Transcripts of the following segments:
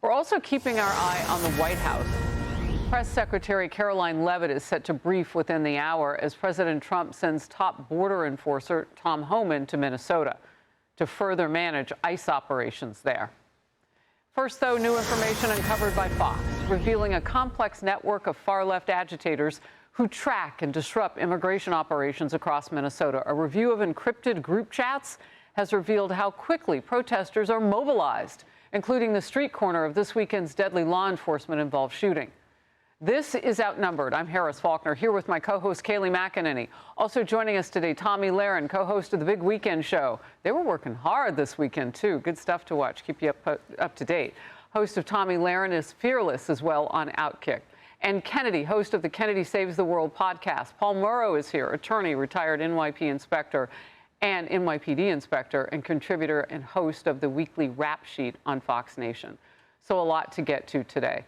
We're also keeping our eye on the White House. Press Secretary Caroline Leavitt is set to brief within the hour as President Trump sends top border enforcer Tom Homan to Minnesota to further manage ICE operations there. First, though, new information uncovered by Fox, revealing a complex network of far-left agitators who track and disrupt immigration operations across Minnesota. A review of encrypted group chats has revealed how quickly protesters are mobilized, including the street corner of this weekend's deadly law enforcement-involved shooting. This is Outnumbered. I'm Harris Faulkner, here with my co-host Kayleigh McEnany. Also joining us today, Tomi Lahren, co-host of the Big Weekend Show. They were working hard this weekend, too. Good stuff to watch. Keep you up to date. Host of Tomi Lahren is Fearless as well on Outkick. And Kennedy, host of the Kennedy Saves the World podcast. Paul Murrow is here, attorney, retired NYPD inspector and contributor and host of the weekly Rap Sheet on Fox Nation. So a lot to get to today.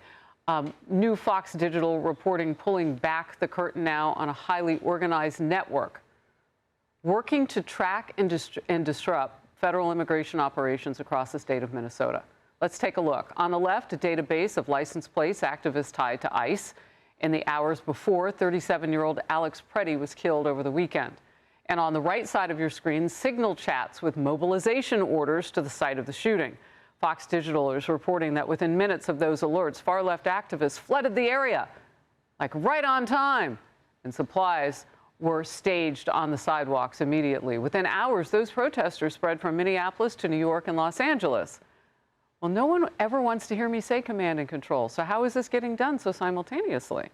New Fox Digital reporting pulling back the curtain now on a highly organized network working to track and disrupt federal immigration operations across the state of Minnesota. Let's take a look. On the left, a database of license plates activists tied to ICE in the hours before 37-year-old Alex Preddy was killed over the weekend. And on the right side of your screen, signal chats with mobilization orders to the site of the shooting. Fox Digital is reporting that within minutes of those alerts, far-left activists flooded the area, like right on time, and supplies were staged on the sidewalks immediately. Within hours, those protesters spread from Minneapolis to New York and Los Angeles. Well, no one ever wants to hear me say command and control, so how is this getting done so simultaneously?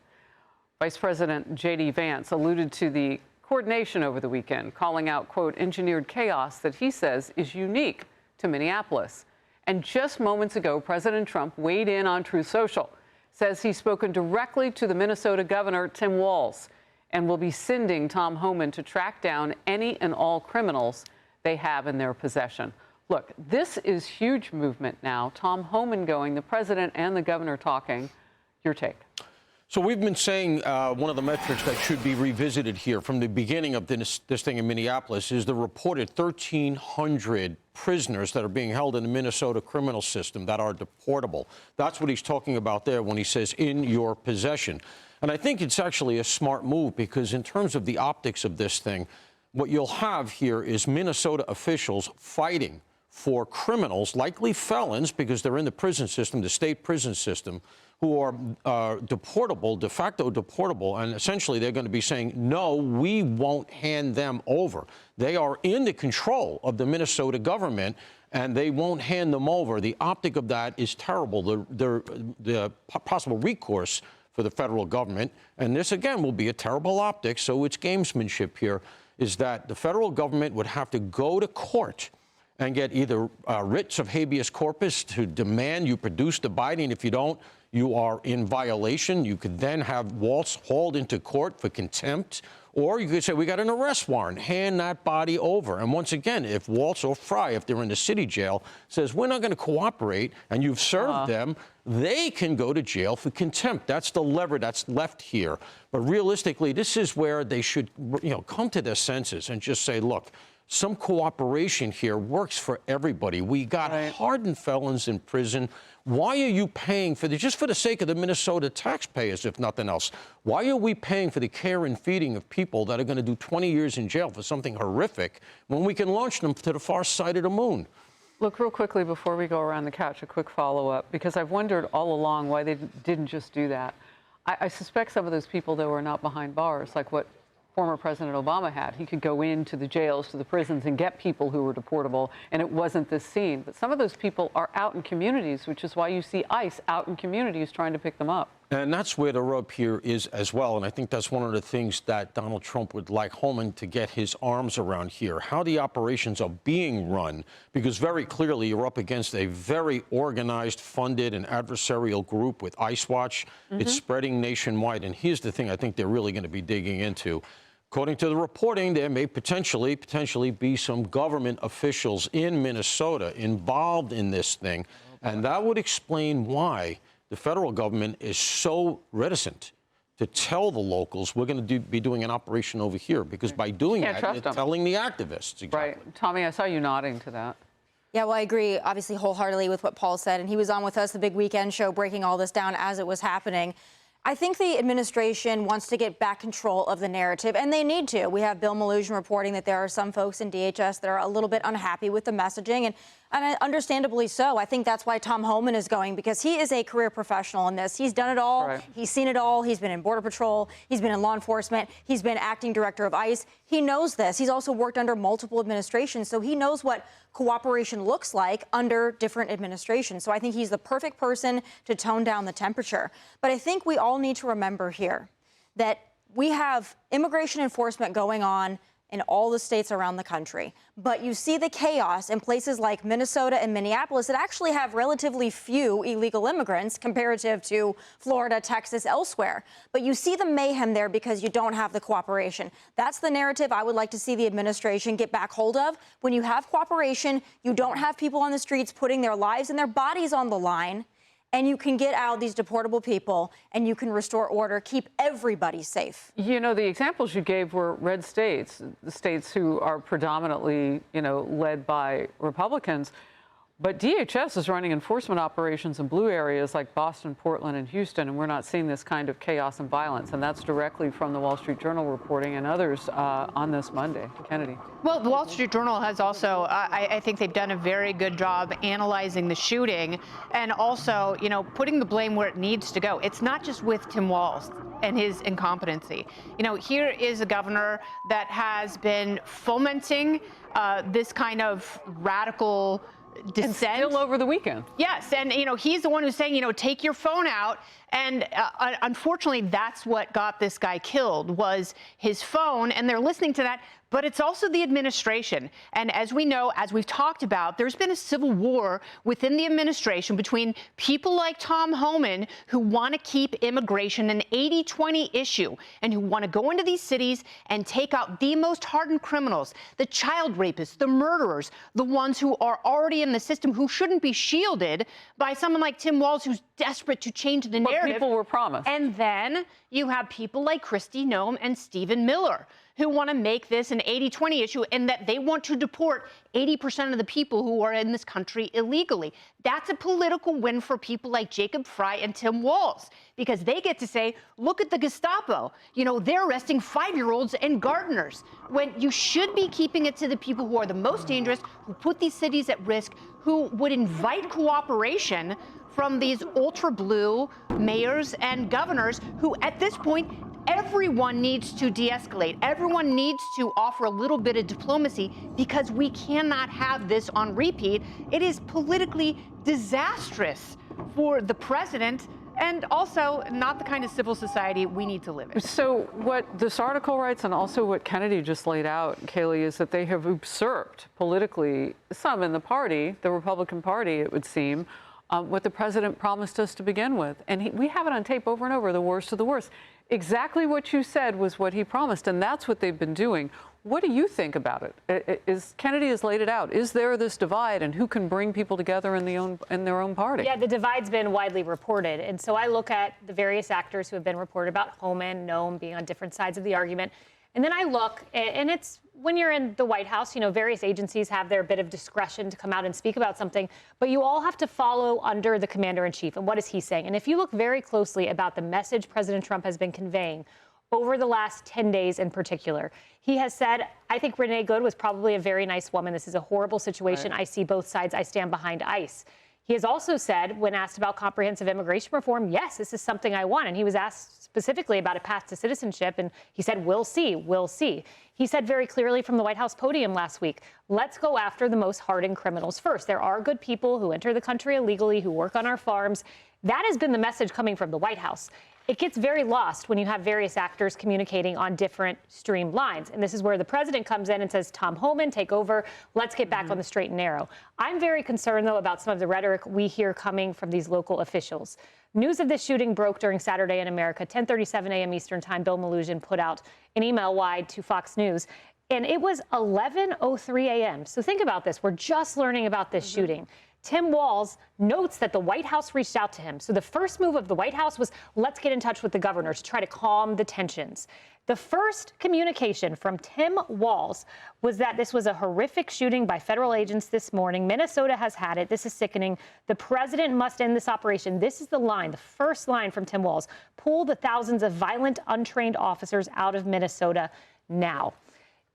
Vice President J.D. Vance alluded to the coordination over the weekend, calling out, quote, engineered chaos that he says is unique to Minneapolis. And just moments ago, President Trump weighed in on Truth Social, says he's spoken directly to the Minnesota governor, Tim Walz, and will be sending Tom Homan to track down any and all criminals they have in their possession. Look, this is huge movement now. Tom Homan going, the president and the governor talking. Your take. So we've been saying one of the metrics that should be revisited here from the beginning of this thing in Minneapolis is the reported 1,300 prisoners that are being held in the Minnesota criminal system that are deportable. That's what he's talking about there when he says in your possession. And I think it's actually a smart move because in terms of the optics of this thing, what you'll have here is Minnesota officials fighting for criminals, likely felons, because they're in the prison system, the state prison system, who are deportable, de facto deportable, and essentially they're going to be saying, no, we won't hand them over. They are in the control of the Minnesota government, and they won't hand them over. The optic of that is terrible, the possible recourse for the federal government, and this, again, will be a terrible optic, so it's gamesmanship here, is that the federal government would have to go to court and get either writs of habeas corpus to demand you produce the body, and if you don't, you are in violation. You could then have Walz hauled into court for contempt, or you could say, we got an arrest warrant, hand that body over. And once again, if Walz or Fry, if they're in the city jail, says, we're not going to cooperate, and you've served them, they can go to jail for contempt. That's the lever that's left here. But realistically, this is where they should, come to their senses and just say, look, some cooperation here works for everybody. We got hardened felons in prison. Why are you paying for just for the sake of the Minnesota taxpayers, if nothing else? Why are we paying for the care and feeding of people that are going to do 20 years in jail for something horrific when we can launch them to the far side of the moon? Look, real quickly before we go around the couch, a quick follow-up, because I've wondered all along why they didn't just do that. I suspect some of those people, though, are not behind bars, like what former President Obama had. He could go into the jails, to the prisons, and get people who were deportable, and it wasn't this scene. But some of those people are out in communities, which is why you see ICE out in communities trying to pick them up. And that's where the rub here is as well. And I think that's one of the things that Donald Trump would like Homan to get his arms around here, how the operations are being run, because very clearly you're up against a very organized, funded, and adversarial group with ICE Watch. It's spreading nationwide. And here's the thing I think they're really going to be digging into. According to the reporting, there may potentially be some government officials in Minnesota involved in this thing, and that would explain why the federal government is so reticent to tell the locals we're going to be doing an operation over here, because by doing that, you're telling the activists. Exactly. Right. Tomi, I saw you nodding to that. Yeah, well, I agree, obviously, wholeheartedly with what Paul said. And he was on with us, the big weekend show, breaking all this down as it was happening. I think the administration wants to get back control of the narrative, and they need to. We have Bill Melugin reporting that there are some folks in DHS that are a little bit unhappy with the messaging, and understandably so. I think that's why Tom Homan is going, because he is a career professional in this. He's done it all. Right. He's seen it all. He's been in Border Patrol. He's been in law enforcement. He's been acting director of ICE. He knows this. He's also worked under multiple administrations, so he knows what cooperation looks like under different administrations. So I think he's the perfect person to tone down the temperature. But I think we all need to remember here that we have immigration enforcement going on in all the states around the country. But you see the chaos in places like Minnesota and Minneapolis that actually have relatively few illegal immigrants comparative to Florida, Texas, elsewhere. But you see the mayhem there because you don't have the cooperation. That's the narrative I would like to see the administration get back hold of. When you have cooperation, you don't have people on the streets putting their lives and their bodies on the line, and you can get out these deportable people, and you can restore order, keep everybody safe. You know, the examples you gave were red states, the states who are predominantly, led by Republicans. But DHS is running enforcement operations in blue areas like Boston, Portland, and Houston, and we're not seeing this kind of chaos and violence. And that's directly from the Wall Street Journal reporting and others on this Monday. Kennedy. Well, the Wall Street Journal has also, I think they've done a very good job analyzing the shooting and also, putting the blame where it needs to go. It's not just with Tim Walz and his incompetency. Here is a governor that has been fomenting this kind of radical dissent. And still over the weekend. Yes, and he's the one who's saying, take your phone out. And unfortunately, that's what got this guy killed, was his phone, and they're listening to that. But it's also the administration. And as we know, as we've talked about, there's been a civil war within the administration between people like Tom Homan, who want to keep immigration an 80-20 issue, and who want to go into these cities and take out the most hardened criminals, the child rapists, the murderers, the ones who are already in the system, who shouldn't be shielded by someone like Tim Walz, who's desperate to change the narrative. People were promised. And then you have people like Kristi Noem and Stephen Miller, who want to make this an 80-20 issue, and that they want to deport 80% of the people who are in this country illegally. That's a political win for people like Jacob Frey and Tim Walz, because they get to say, look at the Gestapo. They're arresting 5-year-olds and gardeners, when you should be keeping it to the people who are the most dangerous, who put these cities at risk, who would invite cooperation from these ultra-blue mayors and governors who, at this point, everyone needs to de-escalate. Everyone needs to offer a little bit of diplomacy, because we cannot have this on repeat. It is politically disastrous for the president, and also not the kind of civil society we need to live in. So what this article writes, and also what Kennedy just laid out, Kayleigh, is that they have usurped politically, some in the party, the Republican Party, it would seem, what the president promised us to begin with. And we have it on tape over and over, the worst of the worst. Exactly what you said was what he promised, and that's what they've been doing. What do you think about it? Kennedy has laid it out. Is there this divide, and who can bring people together in their own party? Yeah, the divide's been widely reported. And so I look at the various actors who have been reported about, Homan, Noem, being on different sides of the argument. And then I look, and it's when you're in the White House, various agencies have their bit of discretion to come out and speak about something, but you all have to follow under the commander-in-chief. And what is he saying? And if you look very closely about the message President Trump has been conveying over the last 10 days in particular, he has said, I think Renee Good was probably a very nice woman. This is a horrible situation. Right. I see both sides. I stand behind ICE. He has also said, when asked about comprehensive immigration reform, yes, this is something I want. And he was asked specifically about a path to citizenship, and he said, we'll see, we'll see. He said very clearly from the White House podium last week, let's go after the most hardened criminals first. There are good people who enter the country illegally, who work on our farms. That has been the message coming from the White House. It gets very lost when you have various actors communicating on different streamlines. And this is where the president comes in and says, Tom Homan, take over. Let's get back on the straight and narrow. I'm very concerned, though, about some of the rhetoric we hear coming from these local officials. News of this shooting broke during Saturday in America, 10:37 a.m. Eastern Time. Bill Melugin put out an email wide to Fox News. And it was 11:03 a.m. So think about this. We're just learning about this shooting. Tim Walz notes that the White House reached out to him. So the first move of the White House was, let's get in touch with the governor to try to calm the tensions. The first communication from Tim Walz was that this was a horrific shooting by federal agents this morning. Minnesota has had it. This is sickening. The president must end this operation. This is the line, the first line from Tim Walz. Pull the thousands of violent, untrained officers out of Minnesota now.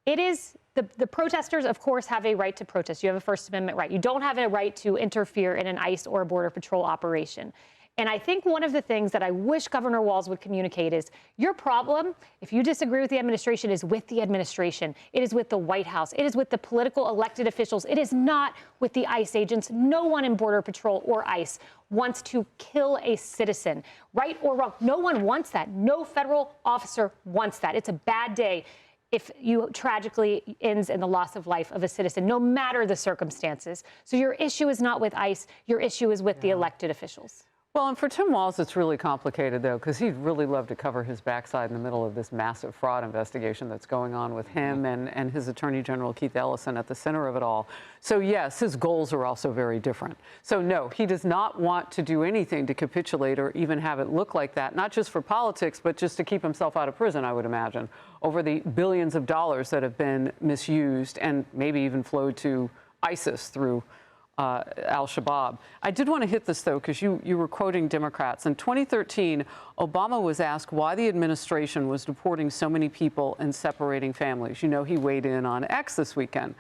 It is the protesters, of course, have a right to protest. You have a First Amendment right. You don't have a right to interfere in an ICE or a Border Patrol operation. And I think one of the things that I wish Governor Walz would communicate is your problem, if you disagree with the administration, is with the administration. It is with the White House. It is with the political elected officials. It is not with the ICE agents. No one in Border Patrol or ICE wants to kill a citizen, right or wrong. No one wants that. No federal officer wants that. It's a bad day if you tragically ends in the loss of life of a citizen, no matter the circumstances. So your issue is not with ICE. Your issue is with the elected officials. Well, and for Tim Walz, it's really complicated, though, because he'd really love to cover his backside in the middle of this massive fraud investigation that's going on with him and his Attorney General, Keith Ellison, at the center of it all. So, yes, his goals are also very different. So, no, he does not want to do anything to capitulate or even have it look like that, not just for politics, but just to keep himself out of prison, I would imagine, over the billions of dollars that have been misused and maybe even flowed to ISIS through al-Shabaab. I did want to hit this, though, because you were quoting Democrats. In 2013, Obama was asked why the administration was deporting so many people and separating families. You know, he weighed in on X this weekend.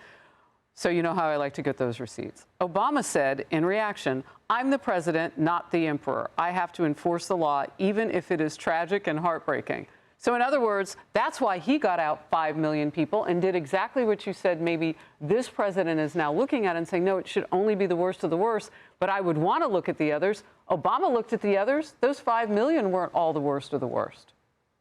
So you know how I like to get those receipts. Obama said, in reaction, I'm the president, not the emperor. I have to enforce the law, even if it is tragic and heartbreaking. So in other words, that's why he got out 5 million people and did exactly what you said maybe this president is now looking at and saying, no, it should only be the worst of the worst, but I would want to look at the others. Obama looked at the others. Those 5 million weren't all the worst of the worst,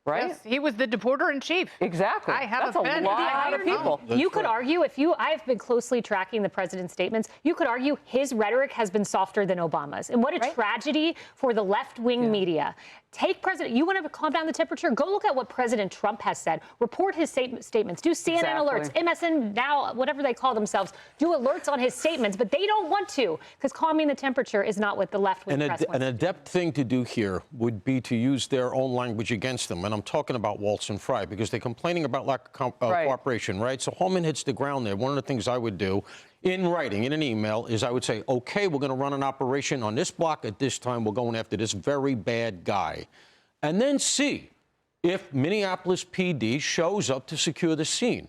right? Yes, he was the deporter in chief. Exactly. I have That's a a pen. lot of people. You could argue, I've been closely tracking the president's statements, you could argue his rhetoric has been softer than Obama's. And what a tragedy for the left-wing media. Take President, you want to calm down the temperature? Go look at what President Trump has said. Report his statements. Do CNN alerts, MSN Now, whatever they call themselves. Do alerts on his statements, but they don't want to because calming the temperature is not what the left-wing press wants. An adept thing to do here would be to use their own language against them. And I'm talking about Walz and Frey because they're complaining about lack of cooperation, right? So Holman hits the ground there. One of the things I would do in writing, in an email, is I would say, okay, we're going to run an operation on this block at this time. We're going after this very bad guy. And then see if Minneapolis PD shows up to secure the scene.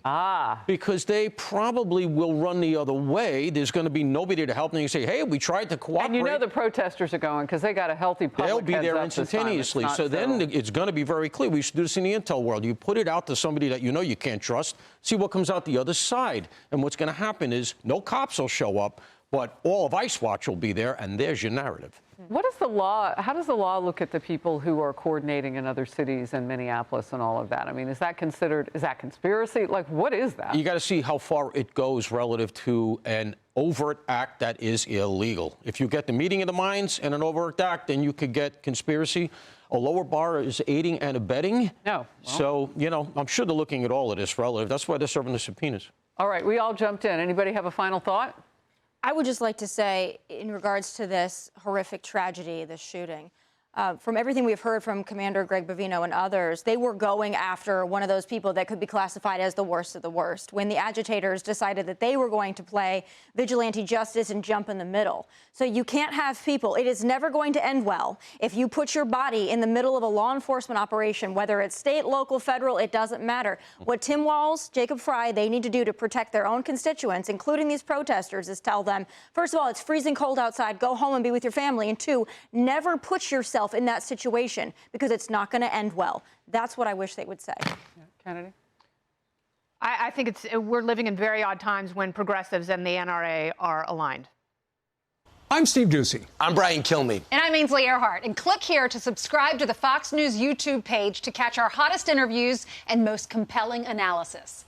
Because they probably will run the other way. There's going to be nobody to help them. You say, hey, we tried to cooperate. And you know the protesters are going because they got a healthy public They'll be there instantaneously. So then it's going to be very clear. We used to do this in the intel world. You put it out to somebody that you know you can't trust, see what comes out the other side. And what's going to happen is no cops will show up, but all of ICE Watch will be there, and there's your narrative. What is the law? How does the law look at the people who are coordinating in other cities and Minneapolis and all of that? I mean, is that conspiracy? Like, what is that? You got to see how far it goes relative to an overt act that is illegal. If you get the meeting of the minds and an overt act, then you could get conspiracy. A lower bar is aiding and abetting. No. Well. So, you know, I'm sure they're looking at all of this relative. That's why they're serving the subpoenas. All right, we all jumped in. Anybody have a final thought? I would just like to say, in regards to this horrific tragedy, this shooting, from everything we've heard from Commander Greg Bovino and others, they were going after one of those people that could be classified as the worst of the worst when the agitators decided that they were going to play vigilante justice and jump in the middle. So you can't have people. It is never going to end well if you put your body in the middle of a law enforcement operation, whether it's state, local, federal, it doesn't matter. What Tim Walz, Jacob Frey, they need to do to protect their own constituents, including these protesters, is tell them, first of all, it's freezing cold outside. Go home and be with your family. And two, never put yourself in that situation because it's not going to end well. That's what I wish they would say. Kennedy? I think we're living in very odd times when progressives and the NRA are aligned. I'm Steve Doocy. I'm Brian Kilmeade. And I'm Ainsley Earhart. And click here to subscribe to the Fox News YouTube page to catch our hottest interviews and most compelling analysis.